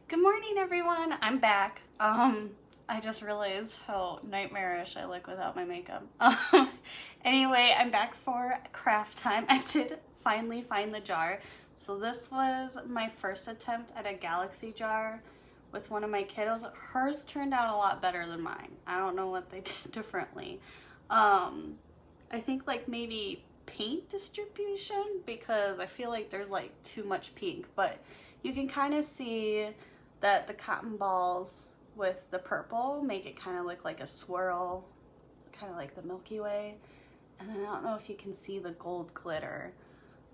Good morning, everyone. I'm back. I just realized how nightmarish I look without my makeup. Anyway, I'm back for craft time. I did finally find the jar. So this was my first attempt at a galaxy jar with one of my kiddos. Hers turned out a lot better than mine. I don't know what they did differently. I think like maybe paint distribution, because I feel like there's like too much pink, but you can kind of see that the cotton balls with the purple make it kind of look like a swirl, kind of like the Milky Way. And then I don't know if you can see the gold glitter.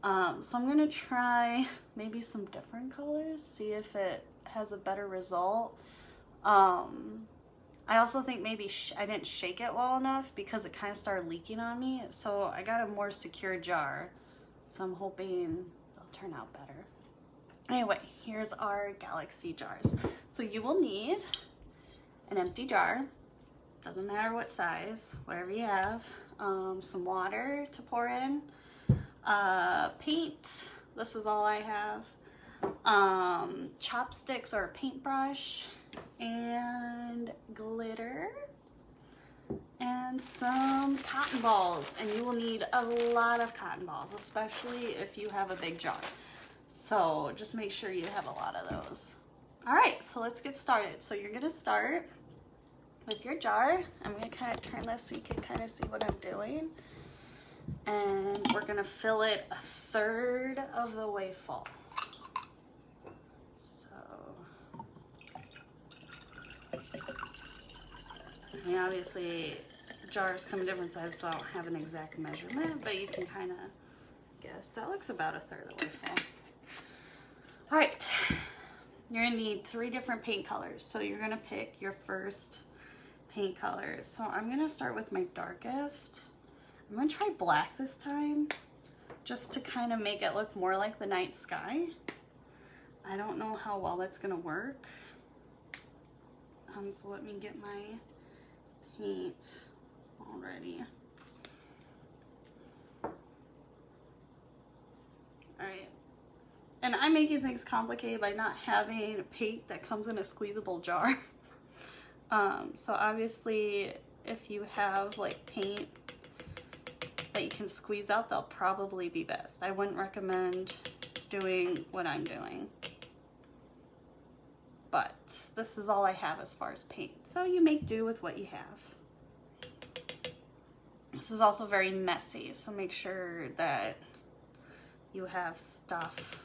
So I'm gonna try maybe some different colors, see if it has a better result. I also think maybe I didn't shake it well enough because it kind of started leaking on me. So I got a more secure jar. So I'm hoping it'll turn out better. Anyway, here's our galaxy jars. So you will need an empty jar, doesn't matter what size, whatever you have, some water to pour in, paint, this is all I have, chopsticks or a paintbrush, and glitter, and some cotton balls. And you will need a lot of cotton balls, especially if you have a big jar. So just make sure you have a lot of those. All right, so let's get started. So you're gonna start with your jar. I'm gonna kind of turn this so you can kind of see what I'm doing. And we're gonna fill it 1/3 of the way full. So, I mean, obviously jars come in different sizes, so I don't have an exact measurement, but you can kind of guess. That looks about 1/3 of the way full. All right, you're gonna need 3 different paint colors. So you're gonna pick your first paint color. So I'm gonna start with my darkest. I'm gonna try black this time, just to kind of make it look more like the night sky. I don't know how well that's gonna work. So let me get my paint all ready. All right. And I'm making things complicated by not having paint that comes in a squeezable jar. So obviously, if you have like paint that you can squeeze out, they'll probably be best. I wouldn't recommend doing what I'm doing. But this is all I have as far as paint. So you make do with what you have. This is also very messy, so make sure that you have stuff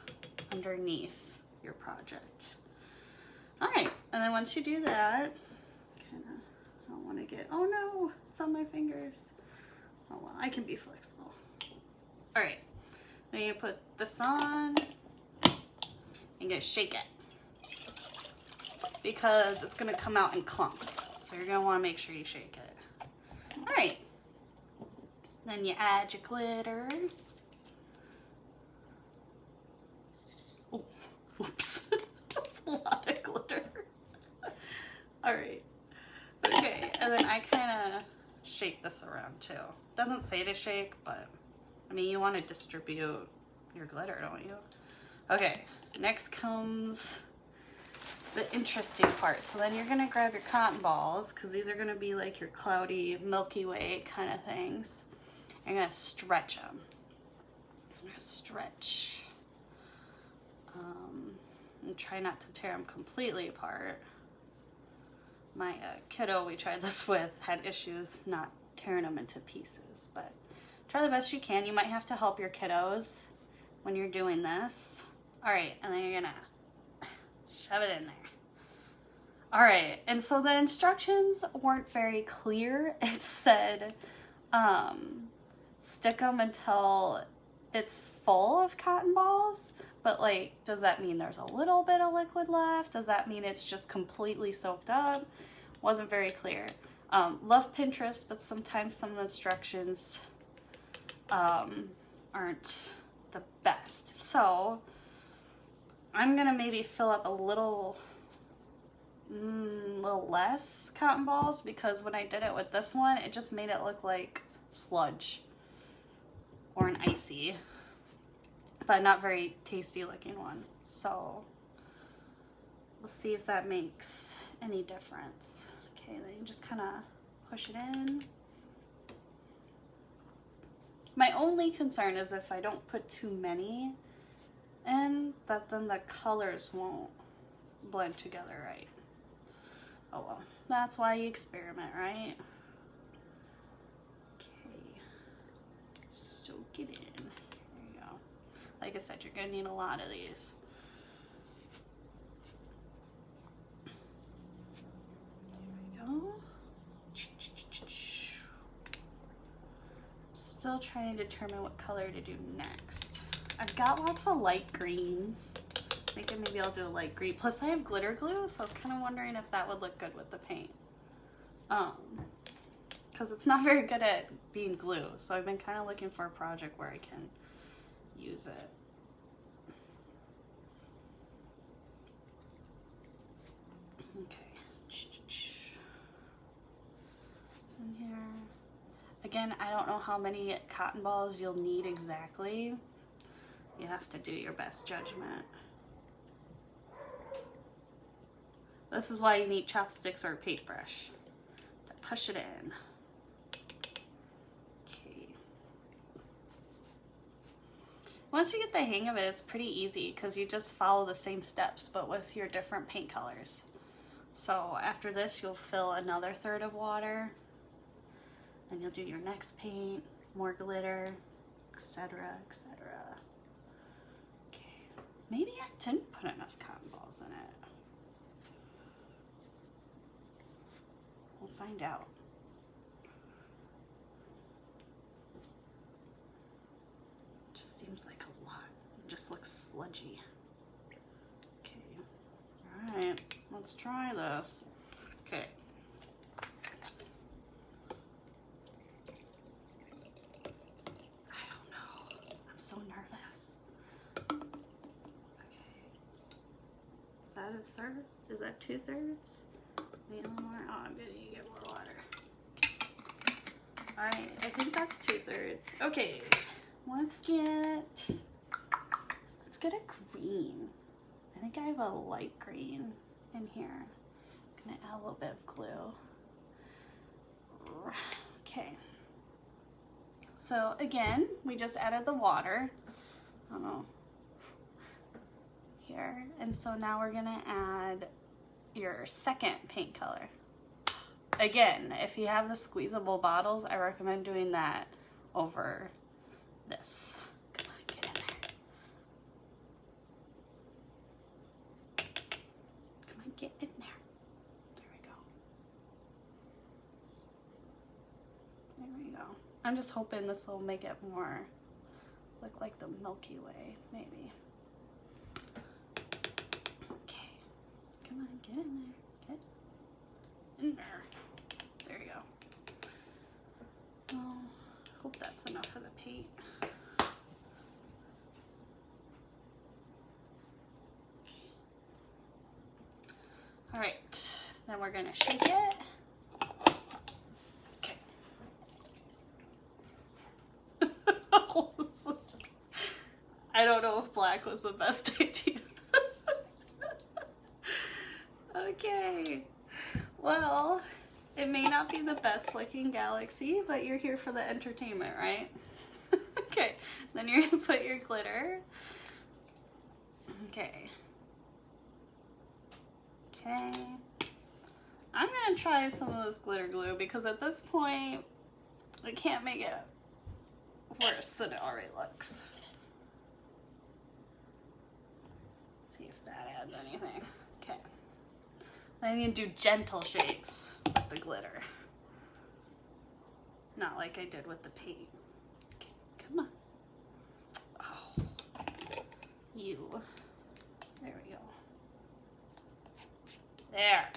underneath your project. All right, and then once you do that, I don't want to get, oh no, it's on my fingers. Oh well, I can be flexible. All right, then you put this on and you're gonna shake it because it's gonna come out in clumps. So you're gonna want to make sure you shake it. All right, then you add your glitter. Oh, whoops, that's a lot of glitter. All right. Okay, and then I kind of shake this around too. Doesn't say to shake, but I mean, you want to distribute your glitter, don't you? Okay, next comes the interesting part. So then you're gonna grab your cotton balls, because these are gonna be like your cloudy Milky Way kind of things. You're gonna stretch them. I'm gonna stretch. And try not to tear them completely apart. My kiddo we tried this with had issues not tearing them into pieces, but try the best you can. You might have to help your kiddos when you're doing this. All right, and then you're gonna shove it in there. All right, and so the instructions weren't very clear. It said stick them until it's full of cotton balls, but like, does that mean there's a little bit of liquid left? Does that mean it's just completely soaked up? Wasn't very clear. Love Pinterest, but sometimes some of the instructions aren't the best. So I'm gonna maybe fill up a little less cotton balls, because when I did it with this one, it just made it look like sludge or an icy, but not very tasty looking one. So We'll see if that makes any difference. Okay, then you just kind of push it in. My only concern is if I don't put too many in, that then the colors won't blend together right. Oh well, that's why you experiment, right? Okay, soak it in. There you go. Like I said, you're gonna need a lot of these. There we go. Still trying to determine what color to do next. I've got lots of light greens. Thinking maybe I'll do a light green. Plus I have glitter glue, so I was kind of wondering if that would look good with the paint. Because it's not very good at being glue, so I've been kind of looking for a project where I can use it. Okay. It's in here. Again, I don't know how many cotton balls you'll need exactly. You have to do your best judgment. This is why you need chopsticks or a paintbrush to push it in. Okay. Once you get the hang of it, it's pretty easy because you just follow the same steps but with your different paint colors. So after this, you'll fill another third of water. Then you'll do your next paint, more glitter, etc., etc. Okay. Maybe I didn't put enough cotton balls in it. We'll find out. Just seems like a lot. It just looks sludgy. Okay. All right. Let's try this. Okay. I don't know. I'm so nervous. Okay. Is that a third? Is that 2/3? Need a little more? Oh, I'm gonna need to get more water. Alright, I think that's 2/3. Okay, let's get a green. I think I have a light green in here. I'm gonna add a little bit of glue. Okay. So again, we just added the water. I don't know. Here. And so now we're gonna add your second paint color. Again, if you have the squeezable bottles, I recommend doing that over this. Come on, get in there. Come on, get in there. There we go. There we go. I'm just hoping this will make it more look like the Milky Way, maybe. Come on, get in there. Get in there. There you go. Oh, hope that's enough for the paint. Okay. All right, then we're gonna shake it. Okay. I don't know if black was the best idea. Okay, well, it may not be the best looking galaxy, but you're here for the entertainment, right? Okay, then you're gonna put your glitter. Okay. Okay. I'm gonna try some of this glitter glue because at this point, I can't make it worse than it already looks. See if that adds anything. Okay. Then you can do gentle shakes with the glitter. Not like I did with the paint. Okay, come on. Oh, you. There we go. There.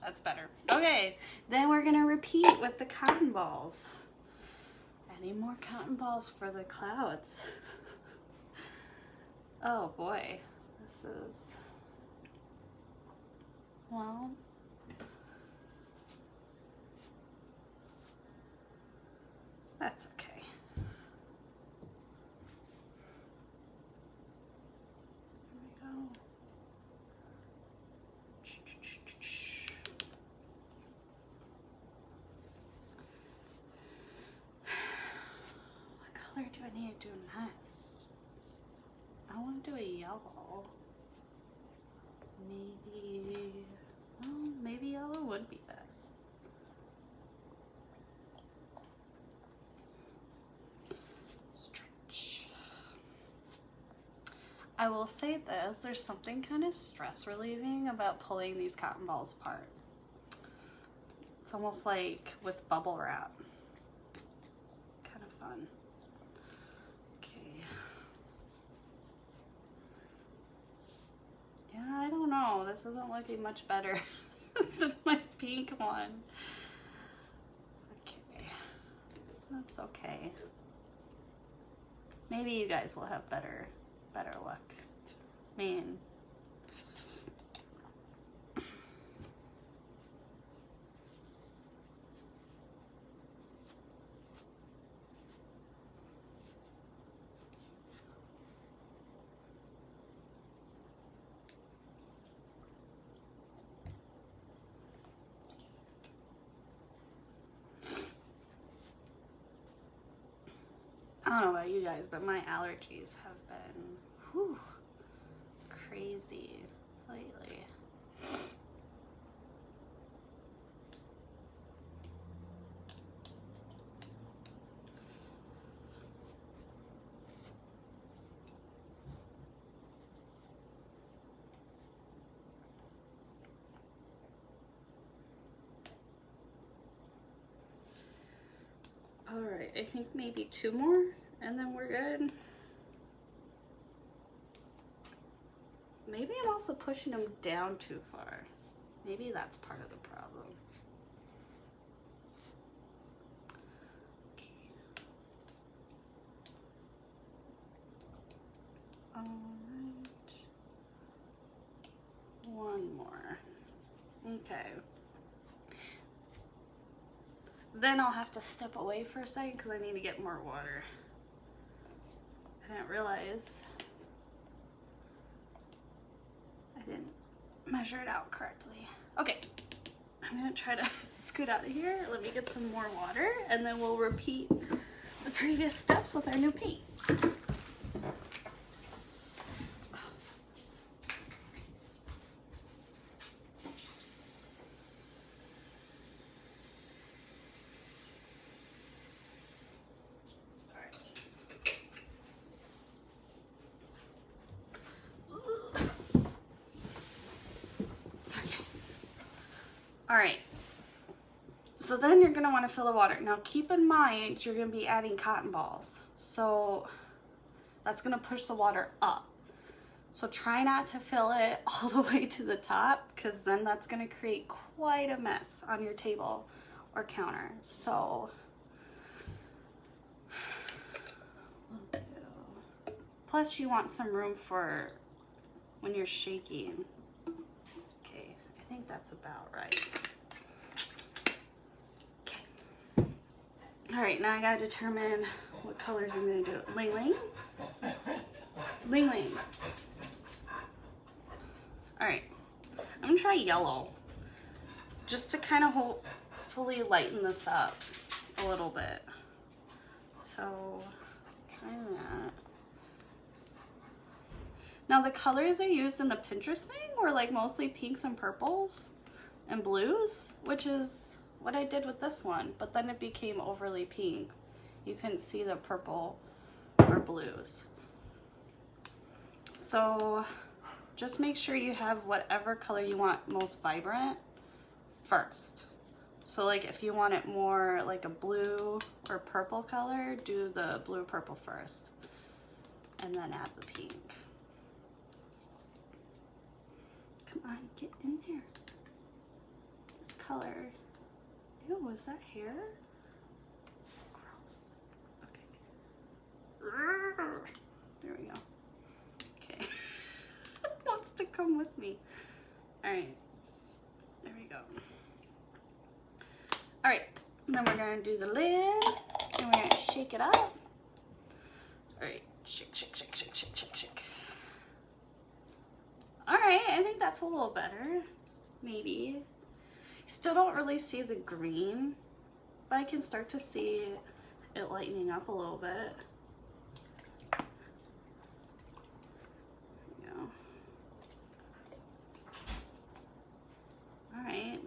That's better. Okay, then we're gonna repeat with the cotton balls. Any more cotton balls for the clouds? Oh boy, this is... Well, that's okay. There we go. color do I need to do next? I want to do a yellow. Maybe, well, maybe yellow would be best. Stretch. I will say this, there's something kind of stress relieving about pulling these cotton balls apart. It's almost like with bubble wrap. Kind of fun. Okay. Yeah, I don't know. This isn't looking much better than my pink one. Okay. That's okay. Maybe you guys will have better luck. I mean, I don't know about you guys, but my allergies have been crazy lately. All right, I think maybe 2 more and then we're good. Maybe I'm also pushing them down too far. Maybe that's part of the problem. Okay. All right. 1 more. Okay. Then I'll have to step away for a second because I need to get more water. I didn't realize I didn't measure it out correctly. Okay, I'm gonna try to scoot out of here. Let me get some more water and then we'll repeat the previous steps with our new paint. All right, so then you're gonna wanna fill the water. Now keep in mind, you're gonna be adding cotton balls. So that's gonna push the water up. So try not to fill it all the way to the top because then that's gonna create quite a mess on your table or counter. So we'll do, plus you want some room for when you're shaking. Okay, I think that's about right. All right, now I gotta determine what colors I'm gonna do. Ling Ling. Ling Ling. All right, I'm gonna try yellow just to kind of hopefully lighten this up a little bit. So try that. Now the colors I used in the Pinterest thing were like mostly pinks and purples and blues, which is what I did with this one, but then it became overly pink. You couldn't see the purple or blues. So just make sure you have whatever color you want most vibrant first. So like if you want it more like a blue or purple color, do the blue purple first and then add the pink. Come on, get in there. This color. Ew, is that hair? Gross. Okay. There we go. Okay. Wants to come with me. Alright. There we go. Alright. Then we're going to do the lid. And we're going to shake it up. Alright. Shake, shake, shake, shake, shake, shake, shake. Alright, I think that's a little better. Maybe. Still don't really see the green, but I can start to see it lightening up a little bit.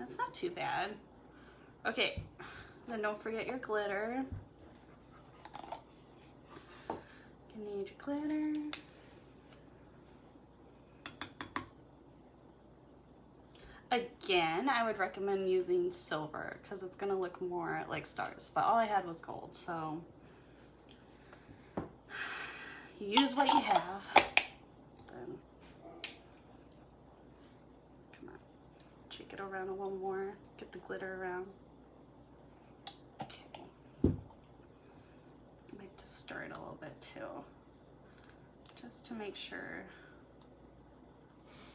That's not too bad. Okay, then don't forget your glitter. You need your glitter. Again, I would recommend using silver because it's gonna look more like stars, but all I had was gold, so use what you have. Then come on, shake it around a little more, get the glitter around. Okay, I like to stir it a little bit too, just to make sure.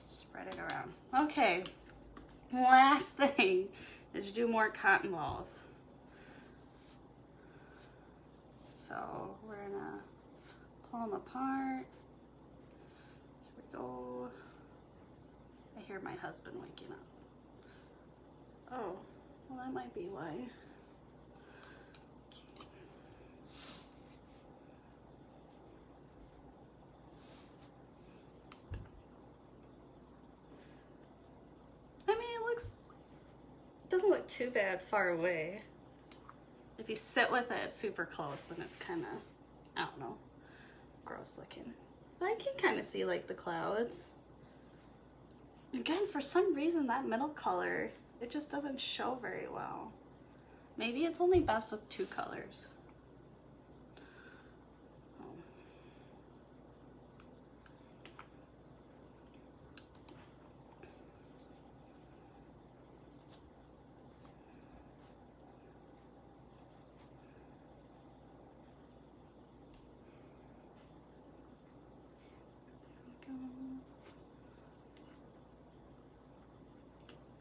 Spread it around. Okay. Last thing is do more cotton balls. So we're gonna pull them apart. Here we go. I hear my husband waking up. Oh, well that might be why. Doesn't look too bad far away. If you sit with it super close, then it's kind of, I don't know, gross looking. But I can kind of see like the clouds. Again, for some reason that middle color, it just doesn't show very well. Maybe it's only best with two colors.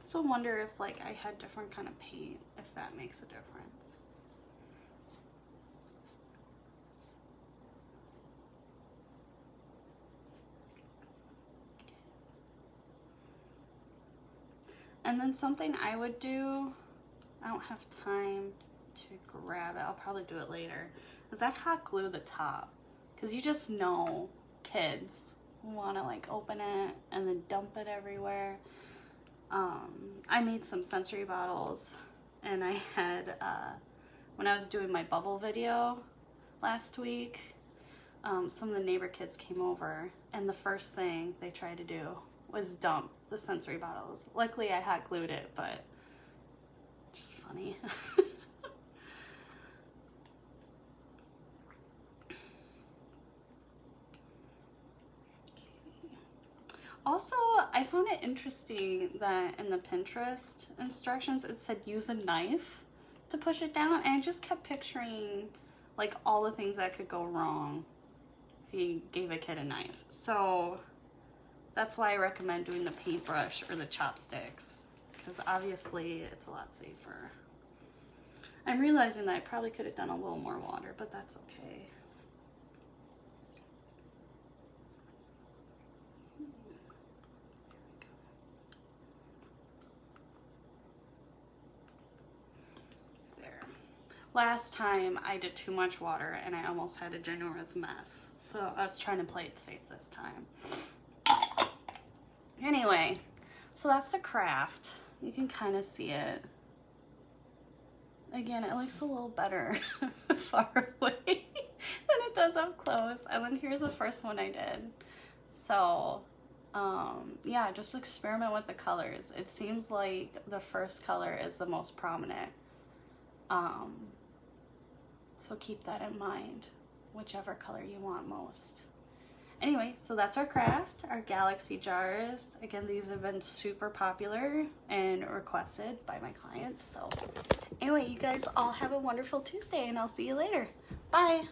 So I wonder if like I had different kind of paint, if that makes a difference. And then something I would do, I don't have time to grab it, I'll probably do it later, is I'd hot glue the top. Because you just know kids want to like open it and then dump it everywhere. I made some sensory bottles, and I had, when I was doing my bubble video last week, some of the neighbor kids came over, and the first thing they tried to do was dump the sensory bottles. Luckily I hot glued it, but just funny. Also, I found it interesting that in the Pinterest instructions it said use a knife to push it down, and I just kept picturing like all the things that could go wrong if you gave a kid a knife. So that's why I recommend doing the paintbrush or the chopsticks, because obviously it's a lot safer. I'm realizing that I probably could have done a little more water, but that's okay. Last time I did too much water and I almost had a ginormous mess. So I was trying to play it safe this time. Anyway, so that's the craft. You can kind of see it. Again, it looks a little better far away than it does up close. And then here's the first one I did. So yeah, just experiment with the colors. It seems like the first color is the most prominent. So keep that in mind, whichever color you want most. Anyway, so that's our craft, our galaxy jars. Again, these have been super popular and requested by my clients. So anyway, you guys all have a wonderful Tuesday, and I'll see you later. Bye.